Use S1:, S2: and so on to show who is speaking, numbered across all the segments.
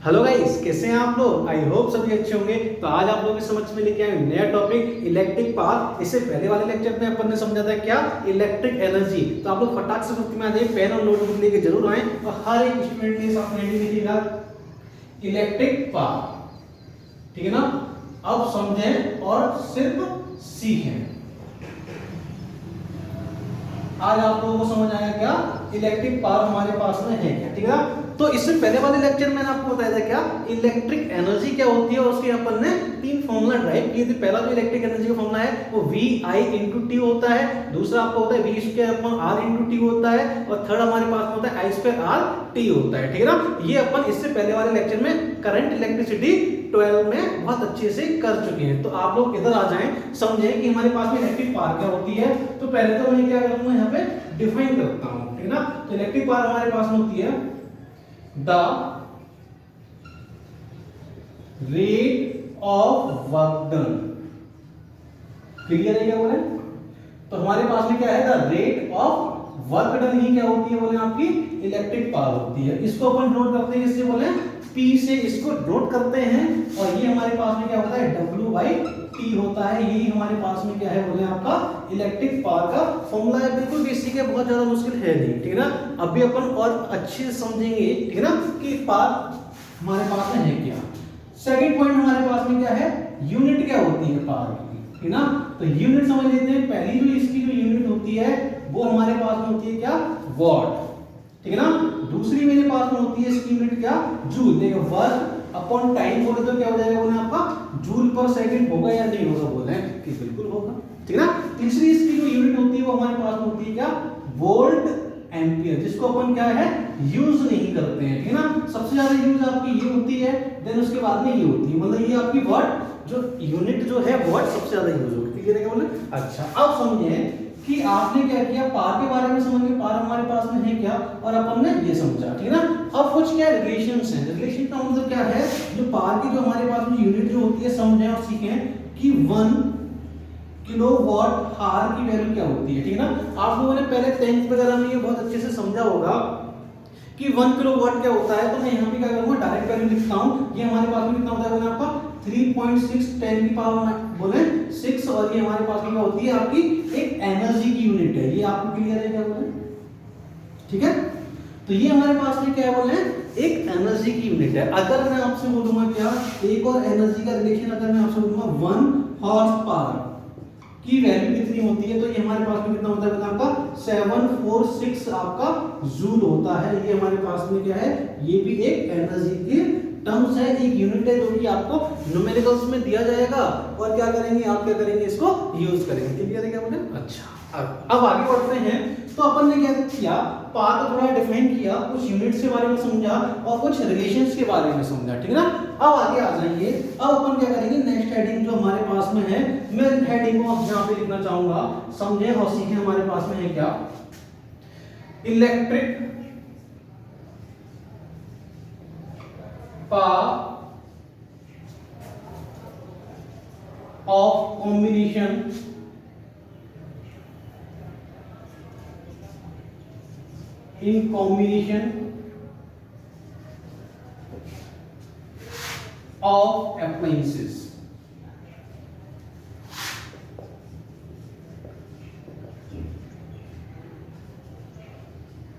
S1: Hello guys, कैसे हैं आप लोग। आई होप सभी अच्छे होंगे। तो आज आप लोगों के समझ में लेके आए नया टॉपिक इलेक्ट्रिक पावर। इससे पहले वाले लेक्चर में अपन ने समझा था क्या, इलेक्ट्रिक एनर्जी। तो आप लोग फटाक से मुफ्त में आ जाइए, पेन और नोटबुक लेके जरूर आए और हर एक स्टूडेंट के साथ रेडी लिखिएगा इलेक्ट्रिक पावर, ठीक है ना। अब समझें और सिर्फ सीखें। आज आप लोगों को समझ आया क्या इलेक्ट्रिक पावर हमारे पास में है क्या, ठीक है ना। तो इससे पहले वाले लेक्चर में मैंने आपको बताया था क्या इलेक्ट्रिक एनर्जी क्या होती है, और उसके अपन ने तीन फॉर्मूला ड्राइव किए थे। पहला जो इलेक्ट्रिक एनर्जी का फॉर्मूला है वो VI × T होता है, दूसरा आपको होता है V²/R × T होता है, और थर्ड हमारे पास होता है I²R T होता है, ठीक है ना। ये अपन इससे पहले वाले लेक्चर में करंट इलेक्ट्रिसिटी 12 में बहुत अच्छे से कर चुके हैं। तो आप लोग इधर आ जाएं, समझें कि हमारे पास में इलेक्ट्रिक पावर क्या होती है। तो पहले तो मैं क्या करूंगा, यहाँ पे डिफाइन करता हूं, ठीक है ना। तो इलेक्ट्रिक पावर हमारे पास में होती है the rate of work done. Clear है क्या बोले। तो हमारे पास में क्या है, the rate of work done ही क्या होती है बोले, आपकी इलेक्ट्रिक पावर होती है। इसको अपन नोट करते हैं, इससे बोले P से इसको नोट करते हैं, और ये हमारे पास में क्या होता है W/T होता है। यही हमारे पास में क्या है बोले, आपका इलेक्ट्रिक पावर का फॉर्मूला है। बिल्कुल बेसिक है, बहुत ज्यादा मुश्किल है नहीं, ठीक है ना। अभी अपन और अच्छे से समझेंगे, ठीक है ना, कि पावर हमारे पास में है क्या। सेकंड पॉइंट हमारे पास में क्या है, यूनिट क्या होती है पावर की, ठीक है ना। तो यूनिट समझ लेते हैं। पहली जो इसकी जो यूनिट होती है वो हमारे पास में होती है क्या, वॉट, ठीक है ना। दूसरी मेरे पास में होती है इसकी यूनिट क्या, जूल। देखो वर्क अपॉन टाइम बोले तो क्या हो जाएगा बोले, आपका जूल पर सेकंड होगा या नहीं होगा बोले कि बिल्कुल होगा, ठीक है ना। तीसरी इसकी जो यूनिट होती है वो हमारे पास में होती है क्या, वोल्ट एम्पियर, जिसको अपन क्या है यूज नहीं करते हैं, ठीक है ना। सबसे ज्यादा यूज आपकी ये होती है, देन उसके बाद में ये होती है, मतलब ये आपकी वर्ड जो यूनिट जो है वर्ड सबसे ज्यादा यूज होती है, ठीक है क्या बोले। अच्छा, अब समझें कि आपने क्या किया, पावर के बारे में समझ गए, पावर हमारे पास में है क्या, और अपन ने ये समझा, ठीक है ना। अब कुछ क्या रिलेशंस हैं। रिलेशन का मतलब क्या है, जो पावर की जो हमारे पास में यूनिट जो होती है, समझें और सीखें कि 1 किलोवाट आवर की वैल्यू क्या होती है, ठीक है ना। आप लोगों ने पहले 10th वगैरह में ये बहुत अच्छे से समझा होगा कि 1 किलोवाट क्या होता है। तो मैं यहाँ पे क्या करूँगा, डायरेक्ट वैल्यू लिखता हूँ। ये हमारे पास में कितना होता है बोले, आपका 3.6 10 की पावर बोले 6, और ये हमारे पास में क्या होती है, आपकी एक एनर्जी की यूनिट है। ये आपको क्लियर है क्या बोले, ठीक है। तो ये हमारे पास में क्या है बोले, एक एनर्जी की यूनिट है। अगर मैं आपसे बोलूंगा क्या, एक और एनर्जी का रिलेशन अगर मैं आपसे बोलूंगा 1 हॉर्स पावर की वैल्यू कितनी होती है, तो ये हमारे पास में कितना होता है आपका 746 आपका जूल होता है। ये हमारे पास में क्या है, ये भी एक एनर्जी की टर्म्स है, एक यूनिट है जो कि आपको न्यूमेरिकल्स में दिया जाएगा, और क्या करेंगे आप, क्या करेंगे इसको यूज करेंगे, क्लियर है क्या बोले। अच्छा, अब आगे बढ़ते हैं। तो अपन ने क्या किया, पावर को थोड़ा डिफाइन किया, कुछ यूनिट्स के बारे में समझा और कुछ रिलेशंस के बारे में समझा, ठीक है ना। अब आगे आ जाएंगे। अब अपन क्या करेंगे, नेक्स्ट हेडिंग जो हमारे पास में है, मैं हेडिंग को यहाँ पे लिखना चाहूंगा, समझें और सीखें। हमारे पास में है क्या, electric power of combination in combination of appliances।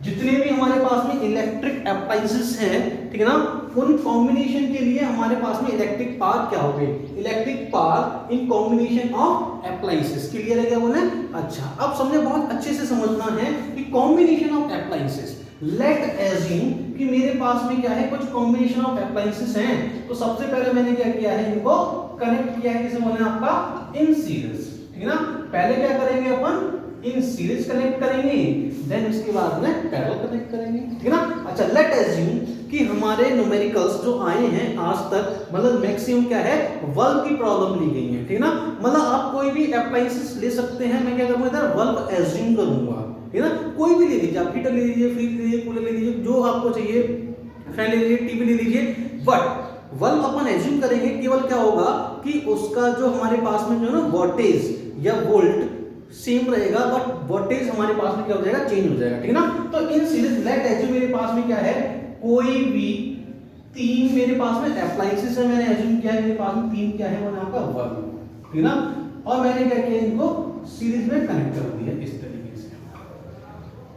S1: जितने भी हमारे पास में इलेक्ट्रिक अप्लायंसेस हैं, ठीक है ना, उन कॉम्बिनेशन के लिए हमारे पास में इलेक्ट्रिक पावर क्या हो गई, electric power in combination of appliances. Clear है क्या बोले। अच्छा, अब समझे, बहुत अच्छे से समझना है कि combination of appliances. Late assume कि मेरे पास में क्या है, कुछ कॉम्बिनेशन ऑफ अप्लायंसेस हैं। तो सबसे पहले मैंने क्या किया है, इनको कनेक्ट किया है, किसे बोले आपका इन सीरीज, ठीक है ना। पहले क्या करेंगे अपन, इन सीरीज कनेक्ट करेंगे, देन उसके बाद में पैरेलल कनेक्ट करेंगे, ठीक है ना। अच्छा, लेट एज्यूम कि हमारे न्यूमेरिकल्स जो आए हैं आज तक, मतलब मैक्सिमम क्या है, वल्व की प्रॉब्लम ली गई है, ठीक है ना। मतलब आप कोई भी अप्लायंसेस ले सकते हैं। मैं क्या करूंगा, इधर वल्व एज्यूम करूंगा, ठीक है ना। कोई भी ले लीजिए आप, हीटर ले लीजिए, फ्रिज ले लीजिए, कूलर ले लीजिए, जो आपको चाहिए, फैन ले लीजिए, टीवी ले लीजिए। बट वल्व अपन एज्यूम करेंगे, केवल क्या होगा कि उसका जो हमारे पास में जो ना वोल्टेज या वोल्ट सेम रहेगा, बट वोल्टेज हमारे पास में क्या हो जाएगा, चेंज हो जाएगा, ठीक है ना। तो इन सीरीज लेट एज्यूम मेरे पास में क्या है, कोई भी 3 तीन मेरे पास में अप्लायंसेस है, मैंने एज्यूम किया है मेरे पास में तीन क्या है वो आपका वर्ग, ठीक है ना, और मैंने क्या किया इनको सीरीज में कनेक्ट कर दिया इस तरीके से,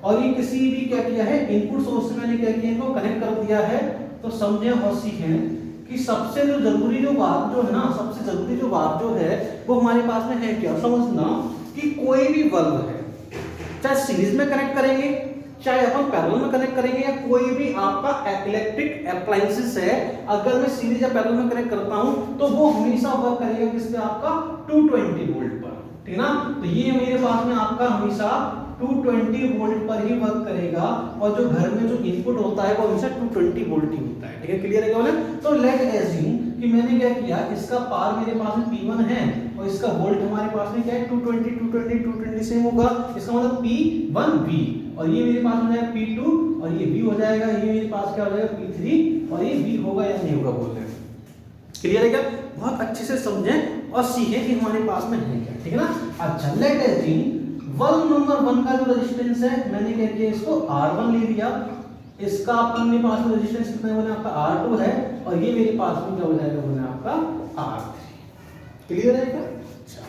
S1: और ये किसी भी क्या किया है इनपुट सोर्स से मैंने क्या किया इनको कनेक्ट कर दिया है। तो समझे और सीखें कि सबसे जो जरूरी जो बात जो है ना, सबसे जरूरी जो बात जो है वो हमारे पास में है क्या, समझना कि कोई भी वर्ग है चाहे सीरीज में कनेक्ट करेंगे चाहे अपन पैरेलल में कनेक्ट करेंगे या कोई भी आपका इलेक्ट्रिक अप्लायंसेस है, अगर मैं सीरीज या पैरेलल में कनेक्ट करता हूं तो वो हमेशा वर्क करेगा किस पे आपका 220 वोल्ट पर, ठीक है ना। तो ये मेरे पास में आपका हमेशा 220 वोल्ट पर ही वर्क करेगा, और जो घर में जो इनपुट होता है वो हमेशा 220 वोल्ट ही होता है, ठीक है, क्लियर है क्या बोले। तो लेट एज्यूम कि मैंने क्या किया, इसका पार मेरे पास में P1 है और इसका वोल्ट हमारे पास में क्या है 220 सेम होगा, इसका मतलब P1V, और ये मेरे पास हो जाएगा P2 और ये V हो जाएगा, ये मेरे पास क्या हो जाएगा P3 और ये V होगा या नहीं होगा बोल रहे हैं, क्लियर है क्या। बहुत अच्छे से समझें और सीखें कि हमारे पास में है क्या, ठीक है ना। अच्छा लेट एज्यूम वर्ग नंबर 1 का जो रेजिस्टेंस है मैंने क्या किया इसको R1 ले लिया, इसका अपने पास में रेजिस्टेंस कितना है आपका R2 है, और ये मेरे पास में क्या हो जाएगा बोले आपका R3, क्लियर है क्या। अच्छा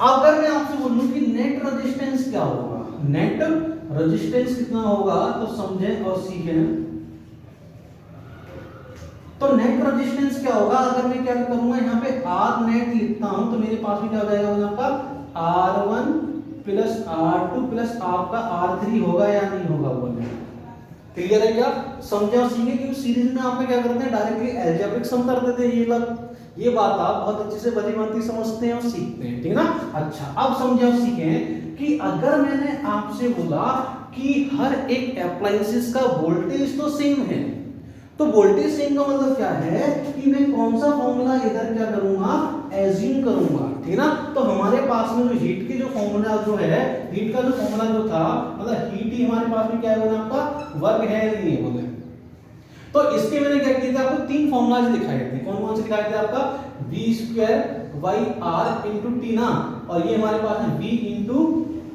S1: अगर मैं आपसे बोलूं कि नेट रेजिस्टेंस क्या होगा, नेट रेजिस्टेंस कितना होगा, तो समझें और सीखें। तो नेट रेजिस्टेंस क्या होगा, अगर मैं क्या करूंगा यहाँ पे R नेट लिखता हूं तो मेरे पास में क्या हो जाएगा बोले आपका R1 प्लस R2 प्लस आपका R3 होगा या नहीं होगा बोले, क्लियर है क्या। समझे और सीखे कि सीरीज में आपका क्या करते हैं डायरेक्टली अलजेब्रिक सम कर देते हैं, ये बात आप बहुत अच्छे से भली-भांति समझते हैं और सीखते हैं, ठीक है ना। अच्छा अब समझे और सीखें कि अगर मैंने आपसे बोला कि हर एक अप्लायंसेस का वोल्टेज तो सेम है, तो वोल्टेज सेम का मतलब क्या है कि मैं कौन सा फॉर्मूला इधर क्या करूंगा एज्यूम करूंगा, ठीक है ना। तो हमारे पास में जो हीट की जो फॉर्मूला जो है, हीट का जो फॉर्मूला जो था मतलब हीट ही हमारे पास में क्या है आपका वर्ग है या नहीं है बोले। तो इसके मैंने क्या किया था आपको तीन फॉर्मूलाज दिखाए थे, कौन कौन से दिखाए थे आपका v² /r × t ना, और ये हमारे पास में v ×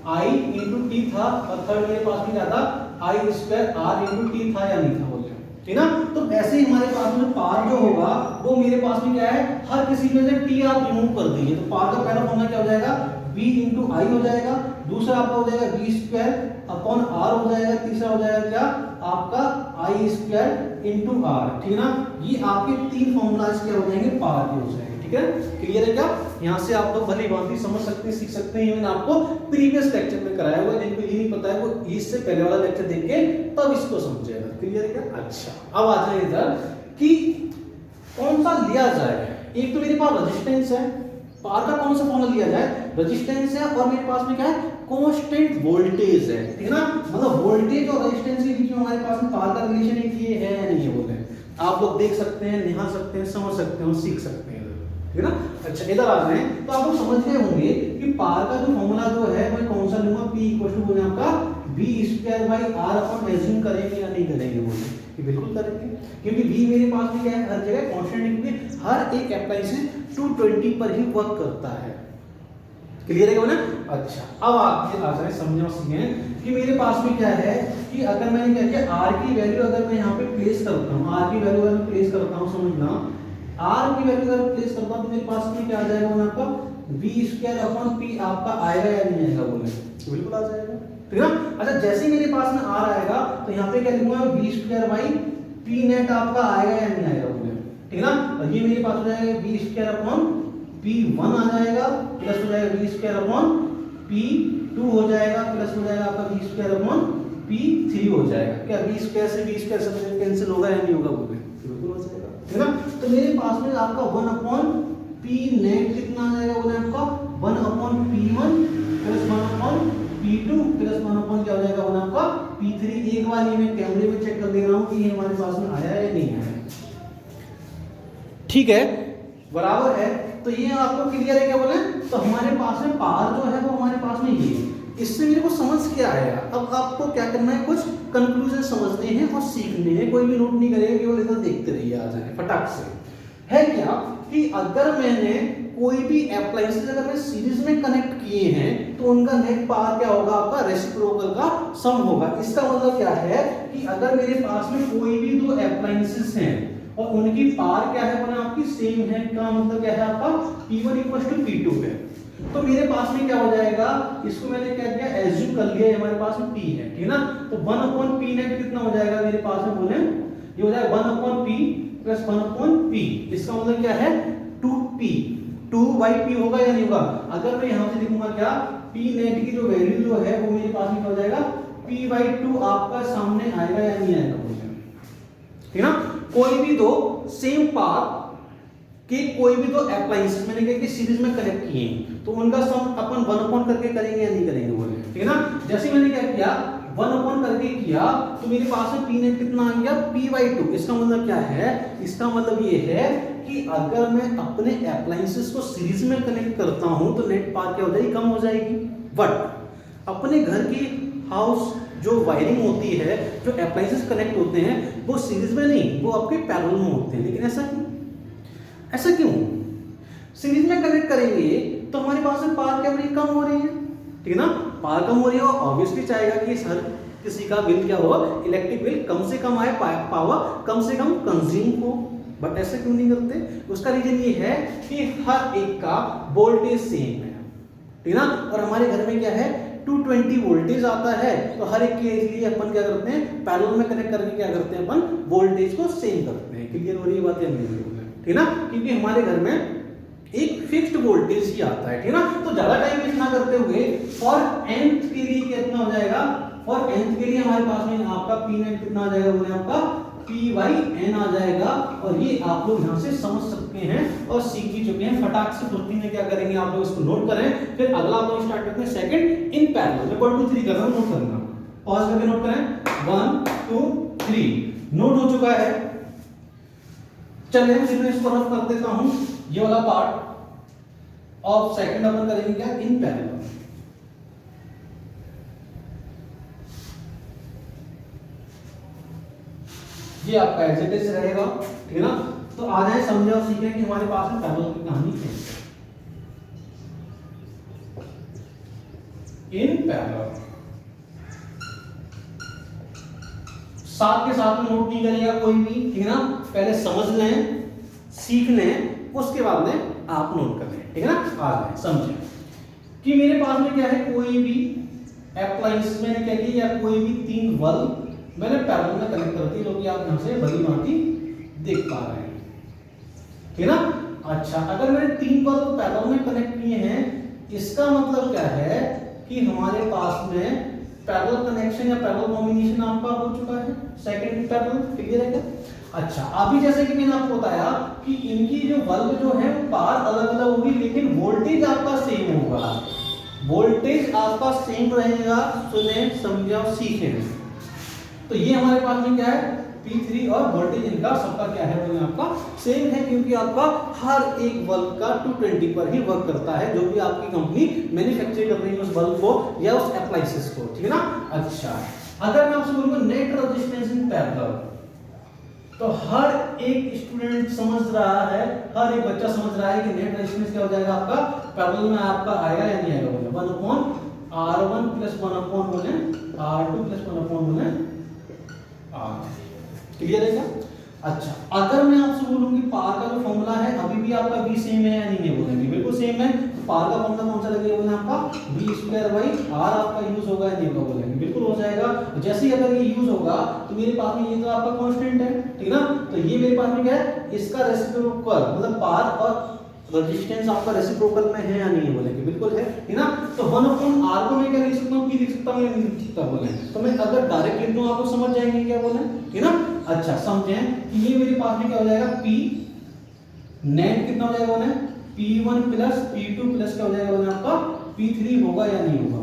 S1: i × t था, और थर्ड मेरे पास में क्या था i² r × t था या नहीं था बोले, ठीक ना। तो ऐसे ही हमारे पास में पार जो होगा वो मेरे पास में क्या है हर किसी में से t आप रिमूव कर दीजिए, तो पार का पहला फॉर्मूला क्या हो जाएगा v × i हो जाएगा, दूसरा आपका हो जाएगा v²/r हो जाएगा, तीसरा हो जाएगा क्या आपका i² × r, ठीक है ना। ये आपके तीन फॉर्मूलाज क्या हो जाएंगे पार के हो जाएंगे, ठीक है, क्लियर है क्या। यहाँ से आप लोग भली भांति समझ सकते हैं, सीख सकते हैं, मैंने आपको प्रीवियस लेक्चर में कराया हुआ है, जिनको ये नहीं पता है वो इससे पहले वाला लेक्चर देख के तब इसको समझेगा, क्लियर है क्या। अच्छा अब आ जाए इधर कि कौन सा लिया जाए, एक तो मेरे पास रेजिस्टेंस है, पार का कौन सा फॉर्मूला लिया जाए, रेजिस्टेंस है, और मेरे पास में क्या है कांस्टेंट वोल्टेज है, ठीक है ना। मतलब वोल्टेज और रेजिस्टेंस के बीच में हमारे पास में पार का रिलेशन एक ये है या नहीं है बोले, आप लोग देख सकते हैं, निहार सकते हैं, समझ सकते हैं और सीख सकते हैं, ठीक है ना। अच्छा इधर आ जाए तो आप लोग समझ गए होंगे कि पार का जो फॉर्मूला जो है मैं कौन सा लूंगा, P = आपका v²/r अपन एज्यूम करेंगे या नहीं करेंगे बोले, कि बिल्कुल करेंगे, क्योंकि v मेरे पास में क्या है हर जगह कांस्टेंट है, क्योंकि हर एक अप्लायंस 220 पर ही वर्क करता है, क्लियर है ना। अच्छा अब आप आ जाए समझो और सीखें कि मेरे पास में क्या है कि अगर मैंने क्या किया r की वैल्यू अगर मैं यहाँ पे प्लेस करता हूँ, r की वैल्यू अगर प्लेस करता हूँ, समझना r की वैल्यू अगर प्लेस करता हूँ तो मेरे पास में क्या आ जाएगा वो आपका v²/p आपका आएगा या नहीं आएगा बोले, बिल्कुल आ जाएगा, ठीक है ना। अच्छा जैसे ही मेरे पास में r आएगा तो यहाँ पे क्या लिखूंगा v²/p नेट आपका आएगा या नहीं आएगा बोले, ठीक है ना। और ये मेरे पास हो जाएगा v²/p1 आ जाएगा, प्लस हो जाएगा v²/p2 हो जाएगा, प्लस हो जाएगा आपका v²/p3 हो जाएगा। क्या v² से v² सब कैंसिल होगा या नहीं होगा बोले, बिल्कुल हो जाएगा, ठीक है ना। तो मेरे पास में आपका 1/p नेट कितना आ जाएगा बोले आपका 1/p1 प्लस 1/p2 प्लस 1/ क्या हो जाएगा बोले आपका p3। एक बार ये मैं कैमरे में चेक कर दे रहा हूँ कि ये हमारे पास में आया है या नहीं आया, ठीक है बराबर है। तो ये आपको क्लियर है क्या बोले। तो हमारे पास में पावर जो है वो हमारे पास में ये, इससे मेरे को समझ के आया। अब आपको क्या करना है, कुछ कंक्लूजन समझने हैं और सीखने हैं, कोई भी नोट नहीं करेगा, केवल इधर देखते रहिए, आ जाए फटाक से। है क्या कि अगर मैंने कोई भी अप्लायंसेस अगर मैं सीरीज में कनेक्ट किए हैं तो उनका नेट पावर क्या होगा, आपका रेसिप्रोकल का सम होगा। इसका मतलब क्या है कि अगर मेरे पास में कोई भी दो अप्लायंसेस हैं और उनकी पावर क्या है बोले आपकी सेम है, का मतलब क्या है आपका P1 = P2 है। तो मेरे पास में क्या हो जाएगा, इसको मैंने क्या किया एज्यूम कर लिया हमारे पास में P है, ठीक है ना। तो 1/P नेट कितना हो जाएगा मेरे पास में बोले, ये हो जाएगा 1/P + 1/P। इसका मतलब क्या है 2P, 2/P होगा या नहीं होगा। अगर मैं यहां से लिखूंगा क्या P नेट की जो वैल्यू जो है वो मेरे पास में क्या हो जाएगा P/2 आपका सामने आएगा या नहीं आएगा बोले, ठीक है ना। कोई भी दो सेम पाथ कि कोई भी दो अप्लायंसेस मैंने कहा कि सीरीज में कनेक्ट किए हैं तो उनका सम अपन 1/, करके करेंगे या नहीं करेंगे बोले, ठीक है ना। जैसे मैंने क्या किया 1/, करके किया तो मेरे पास में P नेट कितना आ गया P/2। इसका मतलब क्या है, इसका मतलब ये है कि अगर मैं अपने अप्लायंसेस को सीरीज में कनेक्ट करता हूं तो नेट पावर क्या हो जाएगी, कम हो जाएगी। बट अपने घर की हाउस जो वायरिंग होती है, जो अप्लायंसेस कनेक्ट होते हैं वो सीरीज में नहीं, वो आपके पैरेलल में होते हैं। लेकिन ऐसा क्यों, ऐसा क्यों? सीरीज में कनेक्ट करेंगे तो हमारे पास में पावर क्या हो रही है, कम हो रही है, ठीक है ना। पावर कम हो रही है और ऑब्वियसली चाहेगा कि हर किसी का बिल क्या हो, इलेक्ट्रिक बिल कम से कम आए, पावर कम से कम कंज्यूम हो। बट ऐसा क्यों नहीं करते, उसका रीजन ये है कि हर एक का वोल्टेज सेम है, ठीक है ना। और हमारे घर में क्या है 220 वोल्टेज आता है, तो हर एक के लिए अपन क्या करते हैं पैरेलल में कनेक्ट करके क्या करते हैं अपन वोल्टेज को सेम करते हैं। क्लियर हो रही है बात या नहीं, ठीक है ना। क्योंकि हमारे घर में एक फिक्स्ड वोल्टेज ही आता है, ठीक है ना। तो ज्यादा टाइम वेस्ट ना करते हुए फॉर nth के लिए कितना हो जाएगा, फॉर nth के लिए हमारे पास में आपका P नेट कितना आ जाएगा बोले आपका P/n आ जाएगा। और ये आप लोग यहाँ से समझ सकते हैं और सीख भी चुके हैं। फटाक से फुर्ती में क्या करेंगे आप लोग इसको नोट करें, फिर अगला आप लोग स्टार्ट करते हैं सेकंड इन पैरेलल। मैं 1 2 3 कर रहा हूं, नोट करना, पॉज करके नोट करें 1 2 3 नोट हो चुका है। चलिए मैं इसको रफ कर देता हूं। ये वाला पार्ट ऑफ सेकंड अपन करेंगे क्या इन पैरेलल। ये आपका एग्जिटेज रहेगा, ठीक है ना। तो आ जाए समझे और सीखें कि हमारे पास में पैरेलल की कहानी क्या है इन पैरेलल। साथ के साथ में नोट नहीं करेगा कोई भी, ठीक है ना। पहले समझ लें, सीख लें, उसके बाद में आप नोट कर लें, ठीक है ना। आ जाए समझे कि मेरे पास में क्या है, कोई भी अप्लायंस मैंने क्या किया या कोई भी 3 बल्ब मैंने पैरेलल में कनेक्ट कर दी, जो कि आप यहां से भली भांति देख पा रहे हैं, ठीक है ना। अच्छा, अगर मैंने 3 बल्ब पैरेलल में कनेक्ट किए हैं, इसका मतलब क्या है कि हमारे पास में पैरेलल कनेक्शन या पैरेलल कॉम्बिनेशन आपका हो चुका है सेकंड पैरेलल। क्लियर है क्या? अच्छा, अभी जैसे कि मैंने आपको बताया कि इनकी जो बल्ब जो है पावर अलग अलग होगी, लेकिन वोल्टेज आपका सेम होगा। वोल्टेज आपका सेम रहेगा। सुने, समझे और सीखें। तो ये हमारे पास में क्या है P3 और वोल्टेज इनका सबका क्या है वो आपका सेम है, क्योंकि आपका हर एक बल्ब का 220 पर ही वर्क करता है, जो भी आपकी कंपनी मैन्युफैक्चर कर रही है उस बल्ब को या उस अप्लायंसेस को, ठीक है ना। अच्छा, अगर मैं आपसे बोलूंगा नेट रेजिस्टेंस इन पैरेलल, तो हर एक स्टूडेंट समझ रहा है, हर एक बच्चा समझ रहा है कि नेट रेजिस्टेंस क्या हो जाएगा आपका पैरेलल में आपका आएगा या नहीं आएगा बोले 1/R1 + 1/, बोले R2 + 1/, बोले R। क्लियर है क्या? अच्छा, अगर मैं आपसे बोलूं कि पावर का जो फॉर्मूला है अभी भी आपका V सेम है या नहीं है, बोलेंगे बिल्कुल सेम है। तो पावर का फॉर्मूला कौन सा लगेगा बोले आपका V²/R आपका यूज होगा या नहीं होगा, बोलेंगे बिल्कुल हो जाएगा। जैसे ही अगर ये यूज होगा तो मेरे पास में ये तो आपका कांस्टेंट है, ठीक है ना। तो ये मेरे पास में क्या है, इसका रेसिप्रोकल मतलब पावर और रेजिस्टेंस आपका रेसिप्रोकल में है या नहीं है, बोलेंगे बिल्कुल है, ठीक है ना। तो 1/R को मैं क्या लिख सकता हूं, P लिख सकता हूं या नहीं लिख सकता, बोले तो मैं अगर डायरेक्ट लिख दूं आप लोग समझ जाएंगे क्या, बोले ठीक है ना। अच्छा, समझें कि ये मेरे पास में क्या हो जाएगा P नेट कितना हो जाएगा, बोले P1 + P2 + क्या हो जाएगा, बोले आपका P3 होगा या नहीं होगा,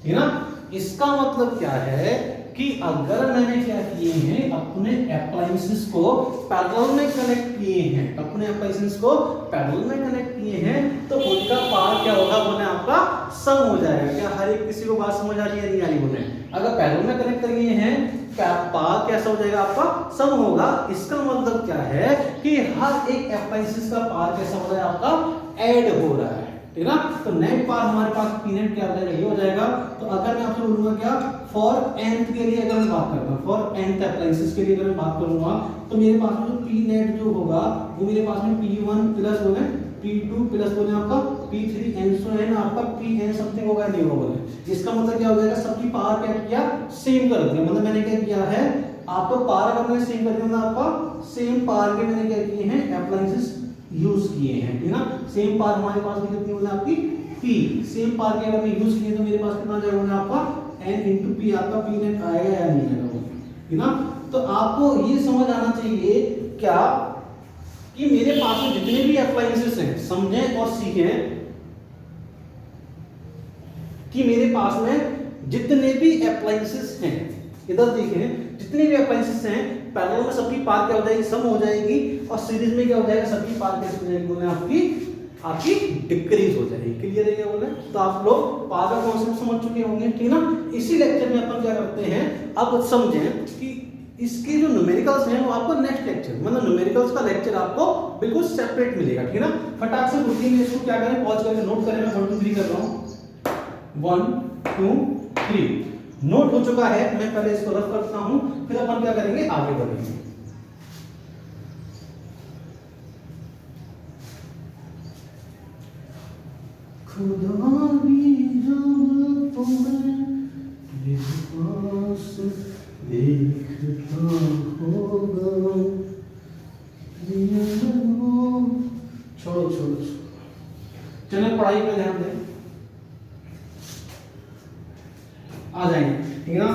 S1: ठीक है ना। इसका मतलब क्या है कि अगर मैंने क्या किए हैं अपने अप्लायंसेस को पैरेलल में कनेक्ट किए हैं, अपने अप्लायंसेस को पैरेलल में कनेक्ट किए हैं, तो उनका पावर क्या होगा, बोले आपका सम हो जाएगा। क्या हर एक किसी को बात समझ आ रही है नहीं आ रही, बोले अगर पैरेलल में कनेक्ट कर किए हैं पावर कैसा हो जाएगा आपका सम होगा। इसका मतलब क्या है कि हर एक अप्लायंसेस का पावर कैसा हो रहा है आपका ऐड हो रहा है, ठीक है ना। तो नेट पार हमारे पास पी नेट क्या हो जाएगा, ये हो जाएगा। तो अगर मैं आपसे बोलूंगा क्या, फॉर nth के लिए अगर मैं बात करता हूँ, फॉर nth अप्लायंसेस के लिए अगर मैं बात करूंगा, तो मेरे पास में जो पी नेट जो होगा वो मेरे पास में P1 प्लस बोले P2 प्लस बोले आपका P3 एंड सो एन आपका Pn समथिंग होगा, नहीं होगा बोले। इसका मतलब क्या हो जाएगा, सबकी पावर क्या किया, सेम कर दिया। मतलब मैंने क्या किया है, आपको पावर अगर मैंने सेम कर दिया, मतलब आपका सेम पावर के मैंने क्या किए हैं, अप्लायंसेस यूज किए हैं, ठीक है ना। सेम पावर हमारे पास में कितनी होगी आपकी P, सेम पावर के अगर मैं यूज किए तो मेरे पास कितना जाएगा आपका n into P, आपका P नेट आएगा या नहीं आएगा, ठीक ना। तो आपको ये समझ आना चाहिए क्या कि मेरे पास में जितने भी अप्लायंसेस हैं, समझें और सीखें कि मेरे पास में जितने भी अप्लायंसेस हैं, इधर देखें, जितने भी अप्लायंसेस हैं पैरेलल में सबकी पावर क्या हो जाएगी, सम हो जाएगी, और सीरीज में क्या हो जाएगा, सबकी पावर कैसे हो जाएगी बोले आपकी डिक्रीज हो जाएगी। क्लियर है क्या बोले। तो आप लोग पावर का कॉन्सेप्ट समझ चुके होंगे, ठीक ना। इसी लेक्चर में अपन क्या करते हैं, अब समझें कि इसके जो न्यूमेरिकल्स हैं वो आपको नेक्स्ट लेक्चर, मतलब न्यूमेरिकल्स का लेक्चर आपको बिल्कुल सेपरेट मिलेगा, ठीक है ना। फटाक से रुकिए, इसको क्या करें, पॉज करके नोट करें। मैं 1 2 3 कर रहा हूं, 1 2 3 नोट हो चुका है। मैं पहले इसको रफ करता हूं, फिर अपन क्या करेंगे, आगे बढ़ेंगे। खुदा भी जब तुम्हें पास देखता होगा, छोड़ो छोड़ो, चलो पढ़ाई पे ध्यान दें, आ जाएंगे, ठीक है ना।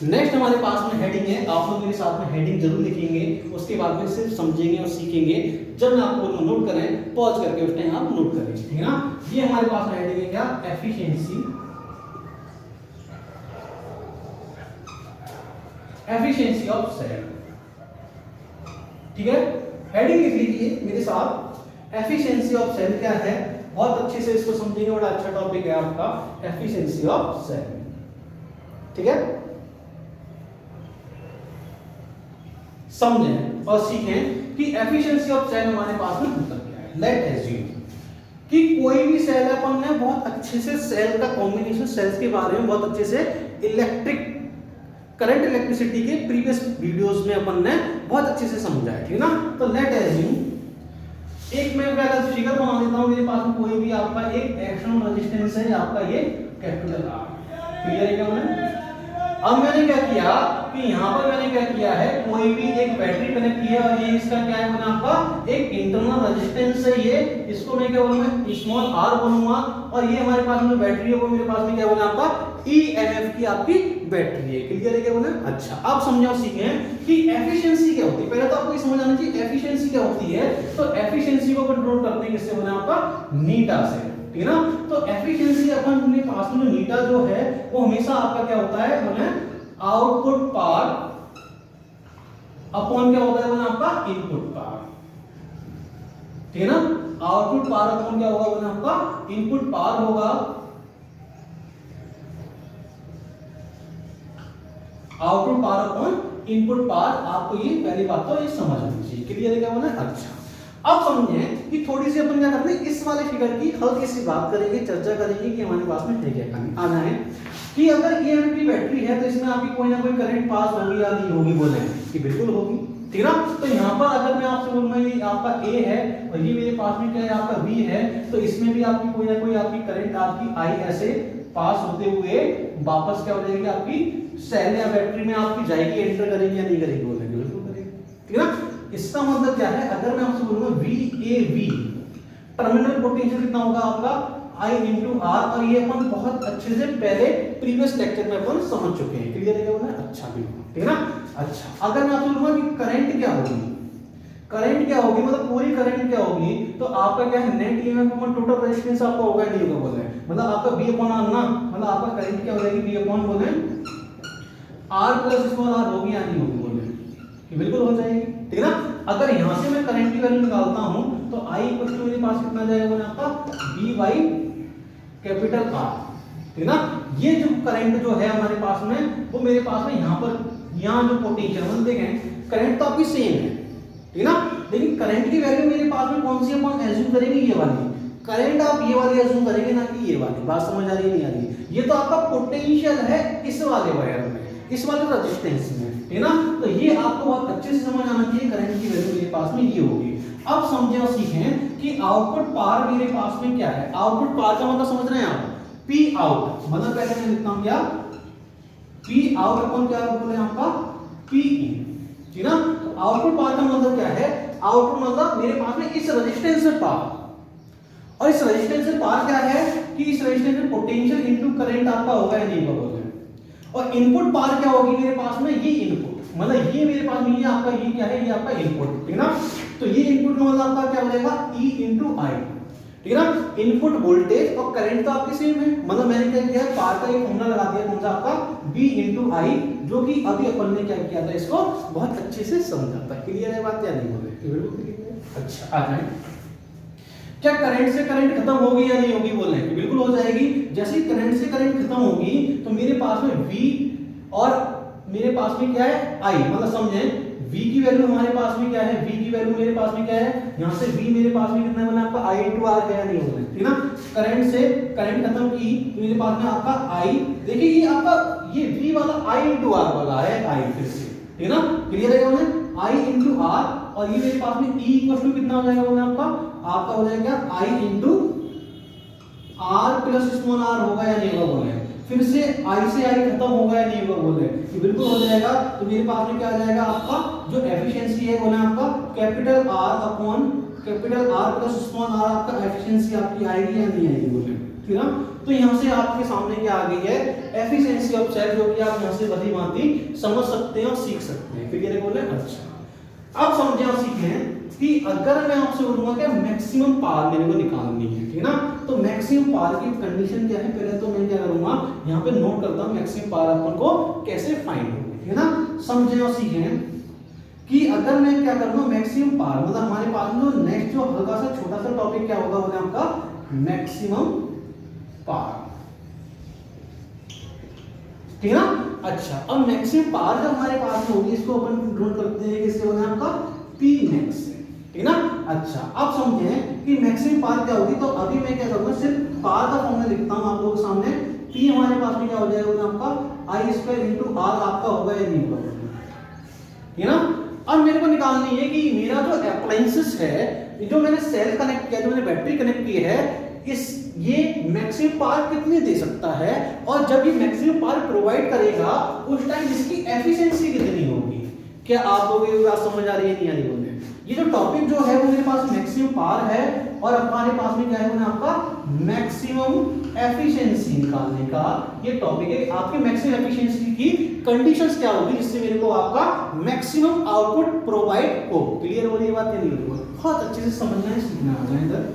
S1: नेक्स्ट हमारे पास में हेडिंग है, आप लोग मेरे साथ में हेडिंग जरूर लिखेंगे, उसके बाद में सिर्फ समझेंगे और सीखेंगे। जब मैं आपको नोट करें, पॉज करके उस टाइम आप नोट करें, ठीक है ना। ये हमारे पास में हेडिंग है क्या, एफिशिएंसी ऑफ सेल, ठीक है। हेडिंग लिख लीजिए मेरे साथ, एफिशिएंसी ऑफ सेल क्या है, बहुत अच्छे से इसको समझेंगे, बड़ा अच्छा टॉपिक है आपका एफिशिएंसी ऑफ सेल, ठीक है। समझें और सीखें कि एफिशिएंसी ऑफ सेल हमारे पास में मतलब क्या है। लेट एज्यूम कि कोई भी सेल है, अपन ने बहुत अच्छे से सेल का कॉम्बिनेशन, सेल्स के बारे में बहुत अच्छे से इलेक्ट्रिक करंट इलेक्ट्रिसिटी के प्रीवियस वीडियोस में अपन ने बहुत अच्छे से समझा है, ठीक है ना। तो लेट एज्यूम, एक मैं पहला फिगर बना देता हूं, मेरे पास में कोई भी आपका एक एक्सटर्नल रेजिस्टेंस है, आपका ये कैपिटल R, क्लियर है क्या मैंने। अब मैंने क्या किया कि यहाँ पर मैंने क्या किया है, कोई भी एक बैटरी कनेक्ट किया, और ये इसका क्या है बना आपका एक इंटरनल रेजिस्टेंस है, ये इसको मैं क्या बोलूंगा, स्मॉल r बोलूंगा, और ये हमारे पास में बैटरी है, वो मेरे पास में क्या बोला आपका EMF की आपकी बैटरी है, क्लियर है क्या बोला। अच्छा, आप समझो और सीखें कि एफिशिएंसी क्या होती है। पहले तो आपको ये समझ आना चाहिए एफिशिएंसी क्या होती है। तो एफिशिएंसी को कंट्रोल करते हैं किससे बना आपका नीटा से, ठीक है ना। तो एफिशिएंसी अपन अपने पास में नीटा जो है वो हमेशा आपका क्या होता है बोले आउटपुट पावर अपॉन क्या होता है बोले आपका इनपुट पावर, ठीक है ना। आउटपुट पावर अपॉन क्या होगा बोले आपका इनपुट पावर होगा, output power upon input power. आपको ये पहली बात तो ये समझ आनी चाहिए, क्लियर है क्या बोले। अच्छा, अब समझें कि थोड़ी सी अपन क्या करते हैं, इस वाले फिगर की हल्की सी बात करेंगे, चर्चा करेंगे कि हमारे पास में है क्या कहानी। आना है कि अगर EMF की बैटरी है तो इसमें आपकी कोई ना कोई करंट पास होगी या नहीं होगी, बोले कि बिल्कुल होगी, ठीक है ना। तो यहाँ पर अगर मैं आपसे बोलूंगा ये आपका A है और ये मेरे पास में क्या है आपका B है, तो इसमें भी आपकी कोई ना कोई आपकी करंट आपकी I ऐसे पास होते हुए वापस क्या हो जाएगी आपकी सेल या बैटरी में आपकी जाएगी, एंटर करेगी या नहीं करेगी, बोलेंगे बिल्कुल करेगी, ठीक है ना। इसका मतलब क्या है, अगर मैं आपसे बोलूंगा VAV टर्मिनल पोटेंशियल कितना होगा आपका I into R, और ये अपन बहुत अच्छे से पहले प्रीवियस लेक्चर में अपन समझ चुके हैं, क्लियर है क्या। अच्छा बिल्कुल, ठीक है ना। अच्छा, अगर मैं आपसे बोलूंगा कि करंट क्या होगी, करंट क्या होगी मतलब पूरी करंट क्या होगी, तो आपका क्या है net EMF upon total resistance आपका होगा नहीं होगा बोले, मतलब आपका V अपॉन R ना, मतलब आपका करंट क्या हो जाएगी V अपॉन बोले R प्लस स्मॉल r होगी या नहीं होगी, बोले कि बिल्कुल हो जाएगी, ठीक है ना। अगर यहां से मैं करंट की वैल्यू निकालता हूं तो I इक्वल टू मेरे पास कितना जाएगा बोले आपका V बाई कैपिटल R, ठीक है ना। ये जो करंट जो है हमारे पास में वो मेरे पास में यहाँ पर यहाँ जो पोटेंशियल मतलब देखें करंट तो आपकी सेम है, ठीक है ना, लेकिन करंट की वैल्यू मेरे पास में कौन सी अपन एज्यूम करेंगे, ये वाली करंट आप ये वाली अज्यूम करेंगे ना कि ये वाली। बात समझ आ रही है नहीं आ रही है? ये तो आपका पोटेंशियल है इस वाले वायर में, इस वाले रेजिस्टेंस में, है ना। तो ये आपको बहुत अच्छे से समझ आना चाहिए। करंट की वैल्यू मेरे पास में ये होगी। अब समझे और सीखें कि आउटपुट पावर मेरे पास में क्या है। आउटपुट पावर का मतलब समझ रहे हैं आप? पी आउट मतलब पहले मैं लिखता हूं क्या, पी आउट अपन क्या बोले आपका पी इन, ठीक ना। तो आउटपुट पावर का मतलब क्या है? आउटपुट मतलब मेरे पास में इस रेजिस्टेंस से पावर, और इस रेजिस्टेंस से पावर क्या है कि इस रेजिस्टेंस में पोटेंशियल इनटू करंट आपका होगा या नहीं होगा। और इनपुट पावर क्या होगी मेरे पास में? ये इनपुट मतलब ये मेरे पास में ये आपका ये क्या है, ये आपका इनपुट, ठीक ना। तो ये इनपुट का मतलब आपका क्या हो जाएगा E इंटू आई, ठीक है ना। इनपुट वोल्टेज और करंट तो आपके सेम है, मतलब मैंने क्या किया है पावर का एक फॉर्मूला लगा दिया, कौन सा आपका V इंटू आई, जो कि अभी अपन ने क्या किया था, इसको बहुत अच्छे से समझा था। क्लियर है बात या नहीं हो रही? बिल्कुल क्लियर है। अच्छा आ जाए, क्या करंट से करंट खत्म होगी या नहीं होगी? बोल रहे हैं बिल्कुल हो जाएगी। जैसे करंट से करंट खत्म होगी तो मेरे पास में V और मेरे पास में क्या है I, मतलब समझें V की वैल्यू हमारे पास में क्या है, V की वैल्यू मेरे पास में क्या है, यहाँ से V मेरे पास में कितना बना आपका I इंटू R है या नहीं होगा, ठीक ना। करंट से करंट खत्म की तो मेरे पास में आपका I, देखिए ये आपका ये V वाला I इंटू R वाला है I, फिर से, ठीक ना। क्लियर है बोले I इंटू R, और ये मेरे पास में E इक्वल टू कितना हो जाएगा बोले आपका हो जाएगा I into R plus small r होगा या नहीं होगा बोले। फिर से I से I खत्म होगा या नहीं होगा बोले, कि बिल्कुल हो जाएगा। तो मेरे पास में क्या आ जाएगा आपका जो एफिशिएंसी है बोले आपका capital R upon capital R plus small r, आपका एफिशिएंसी आपकी आएगी या नहीं आएगी बोले, ठीक ना। तो यहाँ से आपके सामने क्या आ गई है एफिशिएंसी ऑफ सेल, जो कि आप यहाँ से भली भांति समझ सकते हैं और सीख सकते हैं। क्लियर है बोले। अच्छा अब समझे और सीखें कि अगर मैं आपसे बोलूंगा कि मैक्सिमम पावर मेरे को निकालनी है, ठीक ना। तो मैक्सिमम पावर की कंडीशन क्या है, पहले तो मैं क्या करूंगा यहाँ पे नोट करता हूँ मैक्सिमम पावर अपन को कैसे फाइंड होगी, ठीक है ना। समझे और सीखें कि अगर मैं क्या करूंगा मैक्सिमम पावर, मतलब हमारे पास में जो नेक्स्ट जो हल्का सा छोटा सा टॉपिक क्या होगा बोले आपका मैक्सिमम पावर, ठीक है ना। अच्छा अब मैक्सिमम पावर जब हमारे पास में होगी इसको अपन नोट करते हैं किससे बोले आपका P मैक्स, ठीक ना। अच्छा अब समझें कि मैक्सिमम पावर क्या होगी। तो अभी मैं क्या करूंगा सिर्फ पावर का फॉर्मूला लिखता हूं आप लोगों के सामने। P हमारे पास में क्या हो जाएगा आपका I स्क्वायर इंटू R आपका होगा या नहीं होगा, ठीक ना। अब मेरे को निकालनी है कि मेरा जो अप्लायंसेस है, जो मैंने सेल कनेक्ट किया, जो मैंने बैटरी कनेक्ट की है, इस ये मैक्सिमम पावर कितनी दे सकता है, और जब ये मैक्सिमम पावर प्रोवाइड करेगा उस टाइम इसकी एफिशिएंसी कितनी होगी। क्या आप लोगों को बात समझ आ रही है नहीं आ रही बोले। ये जो टॉपिक जो है वो मेरे पास मैक्सिमम पावर है, और हमारे पास में क्या है आपका मैक्सिमम एफिशिएंसी निकालने का ये टॉपिक है। आपके मैक्सिमम एफिशिएंसी की कंडीशंस क्या होगी जिससे मेरे को आपका मैक्सिमम आउटपुट प्रोवाइड हो। क्लियर हो रही है बात या नहीं हो रही? बहुत अच्छे से समझना है, सीखना आ जाए इधर।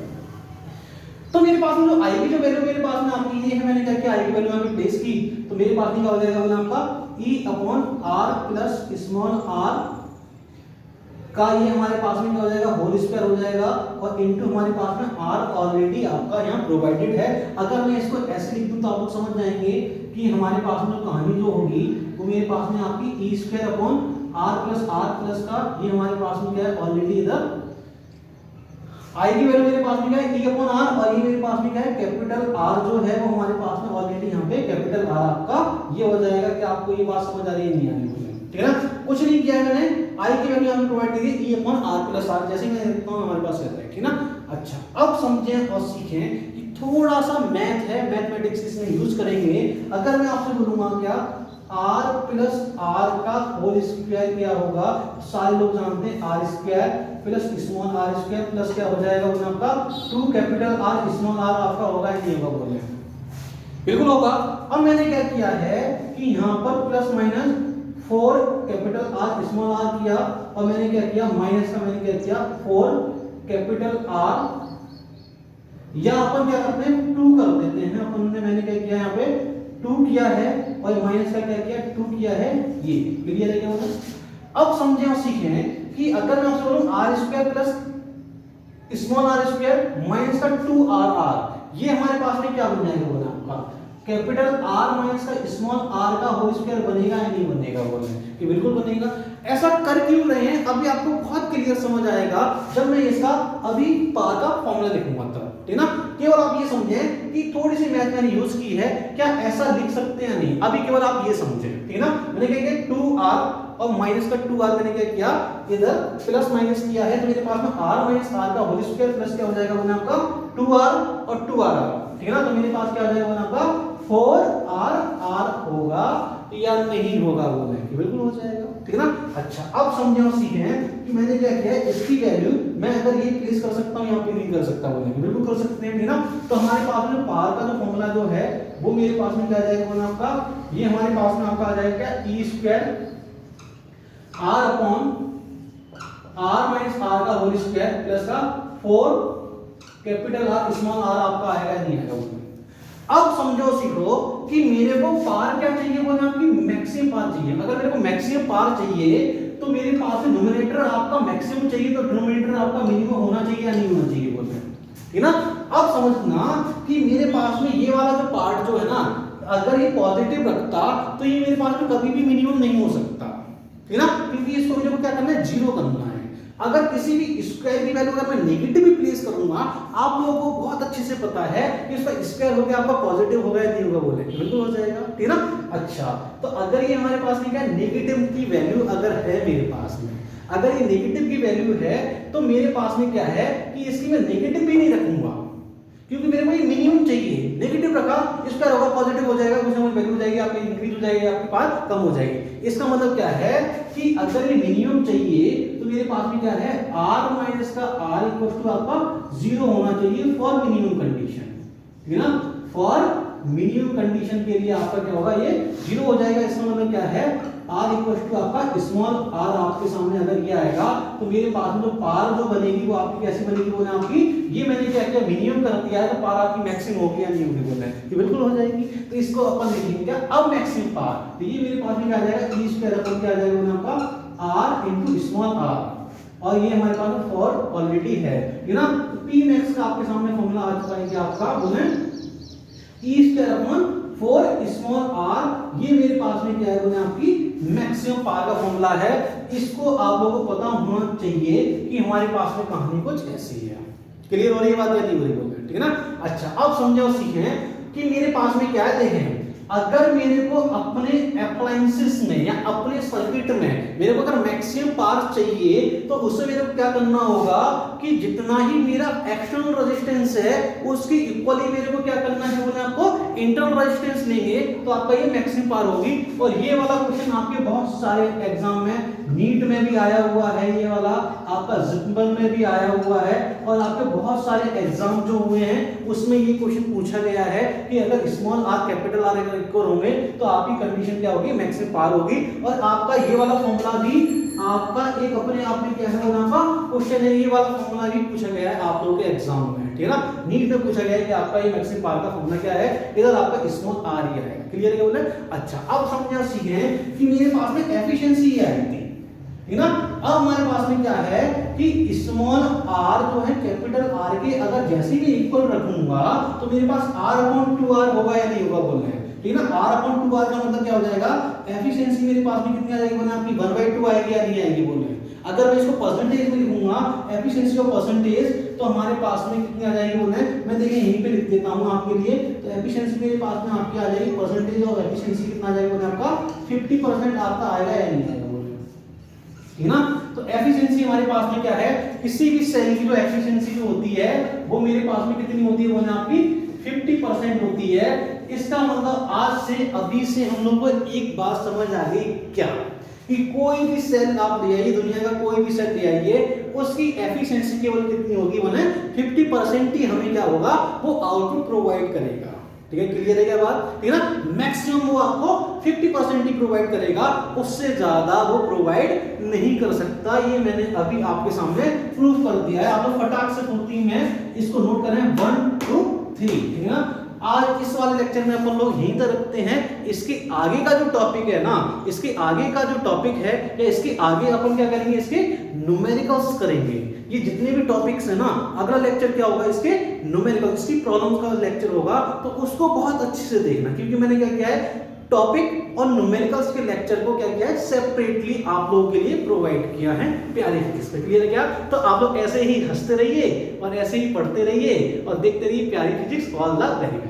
S1: तो मेरे पास में जो आई की जो वैल्यू मेरे पास में आपकी ये है, मैंने क्या किया आई की वैल्यू यहाँ पे प्लेस की, तो मेरे पास में क्या हो जाएगा बोला आपका E upon R plus small r का ये हमारे पास में क्या हो जाएगा होल स्क्वायर हो जाएगा, और इनटू हमारे पास में R ऑलरेडी आपका यहाँ प्रोवाइडेड है। अगर मैं इसको ऐसे लिख दूं तो आप लोग समझ जाएंगे कि हमारे पास में जो कहानी जो होगी वो मेरे पास में आपकी E square upon R plus का ये हमारे पास में क्या है ऑलरेडी इधर I की वैल्यू मेरे पास में क्या है E अपॉन R, और ये मेरे पास में क्या है कैपिटल R जो है वो हमारे पास में ऑलरेडी यहाँ पे कैपिटल R आपका ये हो जाएगा। कि आपको ये बात समझ आ रही है नहीं आ रही है, ठीक है ना। कुछ नहीं किया है मैंने, I की वैल्यू हमें प्रोवाइड की थी E upon R plus R, जैसे मैं लिखता हूँ हमारे पास रहता है, ठीक ना। अच्छा अब समझें और सीखें कि थोड़ा सा मैथ है, मैथमेटिक्स इसमें यूज करेंगे। अगर मैं आपसे बोलूंगा क्या R प्लस R का होल स्क्वायर क्या होगा, सारे लोग जानते हैं R square plus small r square plus क्या हो जाएगा उसमें आपका 2 कैपिटल R स्मॉल r आपका होगा या नहीं होगा बोले, बिल्कुल होगा। अब मैंने क्या किया है कि यहाँ पर plus minus 4 capital R small r किया, और मैंने क्या किया माइनस का मैंने क्या किया 4 कैपिटल R, या अपन क्या करते हैं 2 कर देते हैं। अपन ने मैंने क्या किया यहाँ पे 2 किया है, और माइनस का क्या किया 2 किया है ये। क्लियर है क्या होगा। अब समझे और सीखें कि अगर मैं आपसे बोलूं R square plus small r square minus का 2r, ये हमारे पास में क्या बन जाएगा बोला आपका कैपिटल R माइनस का स्मॉल r का होल स्क्वायर बनेगा या नहीं बनेगा बोले, कि बिल्कुल बनेगा। ऐसा कर क्यों रहे हैं अभी आपको बहुत क्लियर समझ आएगा जब मैं इसका अभी पावर का फॉर्मूला लिखूंगा तब। ठीक है ना। केवल आप ये समझें कि थोड़ी सी मैथ मैंने यूज की है, क्या ऐसा लिख सकते हैं या नहीं, अभी केवल आप ये समझें, ठीक है ना। मैंने क्या किया 2r और माइनस का 2r मैंने क्या किया, इधर प्लस माइनस किया है, तो मेरे पास में r माइनस r का होल स्क्वायर प्लस क्या हो जाएगा वो आपका 2r और 2r, ठीक है ना। तो मेरे पास क्या हो जाएगा वो आपका 4r होगा या नहीं होगा, बोले कि बिल्कुल हो जाएगा, ठीक है ना। अच्छा अब समझे और सीखें कि मैंने क्या किया है, इसकी वैल्यू मैं अगर ये प्लेस कर सकता हूं यहाँ पे, नहीं कर सकता, बोले कि बिल्कुल कर सकते हैं, ठीक है ना। तो हमारे पास में पावर का जो फॉर्मूला जो है वो मेरे पास में क्या आ जाएगा बोला आपका, ये हमारे पास में आपका आ जाएगा क्या, e square r upon r minus r का होल स्क्वायर प्लस का 4 कैपिटल R स्मॉल r आपका आएगा नहीं आएगा बोले। अब समझो सीखो कि मेरे को पार क्या चाहिए, बोले आपकी मैक्सिमम पार चाहिए। अगर मेरे को मैक्सिमम पार चाहिए तो मेरे पास में न्यूमरेटर आपका मैक्सिमम चाहिए, तो डिनोमिनेटर आपका मिनिमम होना चाहिए या नहीं होना चाहिए, बोलते हैं, ठीक है ना। अब समझना कि मेरे पास में ये वाला जो पार्ट जो है ना, अगर ये पॉजिटिव रखता तो ये मेरे पास में कभी भी मिनिमम नहीं हो सकता, ठीक है ना, क्योंकि इसको मेरे को क्या करना है, जीरो करना है। अगर किसी भी स्क्वायर की वैल्यू अगर मैं नेगेटिव भी प्लेस करूंगा, आप लोगों को बहुत अच्छे से पता है कि इसका स्क्वायर हो गया आपका पॉजिटिव होगा या नहीं होगा, बोले बिल्कुल हो जाएगा, ठीक है ना। अच्छा तो अगर ये हमारे पास में क्या नेगेटिव की वैल्यू अगर है मेरे पास में, अगर ये नेगेटिव की वैल्यू है तो मेरे पास में क्या है कि इसकी मैं नेगेटिव भी नहीं रखूंगा, क्योंकि मेरे को ये मिनिमम चाहिए। नेगेटिव रखा स्क्वायर होगा पॉजिटिव हो जाएगा, कुछ ना कुछ वैल्यू हो जाएगी आपकी, इंक्रीज हो जाएगी, आपके पास कम हो जाएगी। इसका मतलब क्या है कि अगर ये मिनिमम चाहिए तो मेरे पास में क्या है, r माइनस का r इक्वल टू आपका 0 होना चाहिए फॉर मिनिमम कंडीशन, ठीक है ना। फॉर मिनिमम कंडीशन के लिए आपका क्या होगा, ये 0 हो जाएगा। इसका मतलब क्या है, r इक्वल टू आपका स्मॉल r आपके सामने अगर ये आएगा तो मेरे पास में जो पार जो बनेगी वो आपकी कैसी बनेगी, बोले आपकी ये मैंने क्या किया मिनिमम कर दिया है, तो पार आपकी मैक्सिमम होगी या नहीं होगी, बोले कि बिल्कुल हो जाएगी। तो इसको अपन लिखेंगे क्या, अब मैक्सिमम पार, तो ये मेरे पास में क्या आ जाएगा, e स्क्वायर अपन क्या आ जाएगा बोले आपका r इनटू स्मॉल r, और ये हमारे पास में फॉर ऑलरेडी है, ठीक है ना। p मैक्स का आपके सामने फॉर्मूला आ चुका है कि आपका बोले e square upon 4 small r, ये मेरे पास में क्या है बोले आपकी मैक्सिमम पावर का फॉर्मूला है। इसको आप लोगों को पता होना चाहिए कि हमारे पास में कहानी कुछ ऐसी है। क्लियर हो रही है बात या नहीं हो रही, बोले ठीक है ना। अच्छा अब समझो और सीखें कि मेरे पास में क्या है, देखें अगर मेरे को अपने अप्लायंसेस में या अपने सर्किट में मेरे को अगर मैक्सिमम पावर चाहिए तो उससे मेरे को क्या करना होगा कि जितना ही मेरा एक्सटर्नल रेजिस्टेंस है उसकी इक्वली मेरे को क्या करना है, बोले आपको इंटरनल रेजिस्टेंस लेंगे तो आपका ये मैक्सिमम पावर होगी। और ये वाला क्वेश्चन आपके बहुत सारे एग्जाम में, नीट में भी आया हुआ है, ये वाला आपका जिम्बल में भी आया हुआ है, और आपके बहुत सारे एग्जाम जो हुए हैं उसमें ये क्वेश्चन पूछा गया है कि अगर स्मॉल r कैपिटल R अगर इक्वल होंगे तो आपकी कंडीशन क्या होगी, मैक्सिमम पावर होगी। और आपका ये वाला फॉर्मूला भी आपका एक अपने आप में क्या है वो नाम का क्वेश्चन है, ये वाला फॉर्मूला भी पूछा गया है आप लोगों के एग्जाम में, ठीक है ना। नीट में पूछा गया है कि आपका ये मैक्सिमम पावर का फॉर्मूला क्या है, इधर आपका स्मॉल r ही है। क्लियर है बोले। अच्छा अब समझना सीखे कि मेरे पास में एफिशिएंसी आई थी, ठीक ना। अब हमारे पास में क्या है कि स्मॉल r जो है कैपिटल R के अगर जैसे भी इक्वल रखूंगा तो मेरे पास r अपॉन 2r होगा या नहीं होगा, बोल रहे हैं, ठीक है ना। r अपॉन 2r का मतलब क्या हो जाएगा, एफिशिएंसी मेरे पास में कितनी आ जाएगी, बोले आपकी 1/2 आएगी या नहीं आएगी, बोल रहे हैं। अगर मैं इसको परसेंटेज में लिखूंगा एफिशिएंसी ऑफ परसेंटेज तो हमारे पास में कितनी आ जाएगी, बोल रहे हैं। मैं देखिए यहीं पे लिख देता हूं आपके लिए, तो एफिशिएंसी मेरे पास में आपकी आ जाएगी, परसेंटेज ऑफ एफिशिएंसी कितना आ जाएगा, बोले आपका 50% आपका आएगा या नहीं आएगा, बोल रहे हैं, ठीक है ना। तो एफिशिएंसी हमारे पास में क्या है, किसी भी सेल की जो एफिशिएंसी जो होती है वो मेरे पास में कितनी होती है, बोले आपकी 50% होती है। इसका मतलब आज से अभी से हम लोग को एक बात समझ आ गई क्या, कि कोई भी सेल आप ले आइए, दुनिया का कोई भी सेल ले आइए, उसकी एफिशिएंसी केवल कितनी होगी, बोले 50% ही हमें क्या होगा, वो आउटपुट प्रोवाइड करेगा, ठीक है। क्लियर है क्या बात, ठीक है ना। मैक्सिमम वो आपको 50% ही प्रोवाइड करेगा, उससे ज्यादा वो प्रोवाइड नहीं कर सकता। ये मैंने अभी आपके सामने प्रूफ कर दिया है। आप लोग फटाक से पूर्ति में इसको नोट करें 1 2 3, ठीक है ना। आज इस वाले लेक्चर में अपन लोग यहीं तक रखते हैं। इसके आगे का जो टॉपिक है ना, इसके आगे का जो टॉपिक है या इसके आगे अपन क्या करेंगे, इसके न्यूमेरिकल्स करेंगे। ये जितने भी टॉपिक्स है ना, अगला लेक्चर क्या होगा, इसके न्यूमेरिकल्स, इसकी प्रॉब्लम्स का लेक्चर होगा, तो उसको बहुत अच्छे से देखना, क्योंकि मैंने क्या किया है टॉपिक और न्यूमेरिकल्स के लेक्चर को क्या किया है, सेपरेटली आप लोगों के लिए प्रोवाइड किया है प्यारी फिजिक्स पे। क्लियर है क्या? तो आप लोग ऐसे ही हंसते रहिए और ऐसे ही पढ़ते रहिए और देखते रहिए प्यारी physics. All the very best.